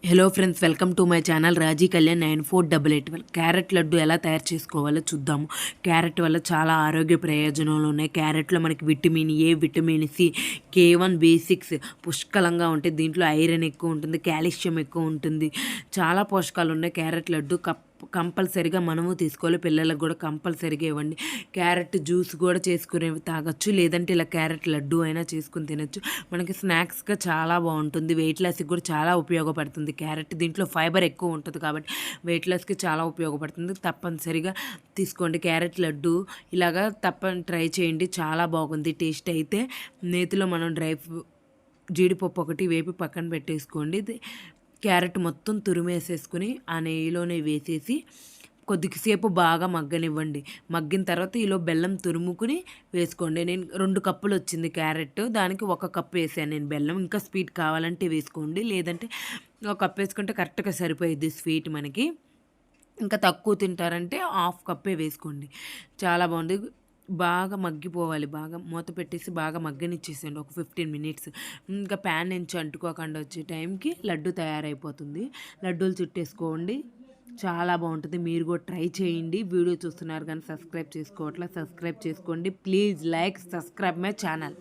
Hello friends, welcome to my channel Raji Kalyan 9488. Carrot laddu ఎలా తయారు చేసుకోవాలో చూద్దాము. క్యారెట్ వల్ల చాలా ఆరోగ్య ప్రయోజనాలు ఉన్నాయి. క్యారెట్లో మనకి vitamin A, vitamin C, K1, B6 పుష్కలంగా ఉంటాయి. దీంట్లో ఐరన్ ఎక్కువ ఉంటుంది, కాల్షియం ఎక్కువ ఉంటుంది. చాలా పోషకాలు ఉన్నాయి. క్యారెట్ లడ్డు కంపల్సరిగా మనము తీసుకోవాలి. పిల్లలకు కూడా కంపల్సరిగా ఇవ్వండి. క్యారెట్ జ్యూస్ కూడా చేసుకుని తాగొచ్చు, లేదంటే ఇలా క్యారెట్ లడ్డు అయినా చేసుకుని తినచ్చు. మనకి స్నాక్స్గా చాలా బాగుంటుంది. వెయిట్ లాస్కి కూడా చాలా ఉపయోగపడుతుంది క్యారెట్. దీంట్లో ఫైబర్ ఎక్కువ ఉంటుంది కాబట్టి వెయిట్ లాస్కి చాలా ఉపయోగపడుతుంది. తప్పనిసరిగా తీసుకోండి క్యారెట్ లడ్డు. ఇలాగా ట్రై చేయండి, చాలా బాగుంది టేస్ట్ అయితే. నేతిలో మనం జీడిపప్పు ఒకటి వేపి పక్కన పెట్టేసుకోండి. క్యారెట్ మొత్తం తురిమేసేసుకుని ఆ నెయ్యిలోనే వేసేసి కొద్దిసేపు బాగా మగ్గనివ్వండి. మగ్గిన తర్వాత ఈలో బెల్లం తురుముకుని వేసుకోండి. నేను 2 కప్పులు వచ్చింది క్యారెట్, దానికి 1 కప్పు వేసాను నేను బెల్లం. ఇంకా స్వీట్ కావాలంటే వేసుకోండి, లేదంటే 1 కప్ వేసుకుంటే కరెక్ట్గా సరిపోయిద్ది స్వీట్ మనకి. ఇంకా తక్కువ తింటారంటే 1/2 కప్పే వేసుకోండి. చాలా బాగుంది. బాగా మగ్గిపోవాలి. బాగా మూత పెట్టేసి బాగా మగ్గనిచ్చేసేయండి ఒక 15 మినిట్స్. ఇంకా ప్యాన్ నుంచి అంటుకోకుండా వచ్చే టైంకి లడ్డు తయారైపోతుంది. లడ్డూలు చుట్టేసుకోండి, చాలా బాగుంటుంది. మీరు కూడా ట్రై చేయండి. వీడియో చూస్తున్నారు కానీ సబ్స్క్రైబ్ చేసుకోవట్లేదు, సబ్స్క్రైబ్ చేసుకోండి please. Like, subscribe my channel.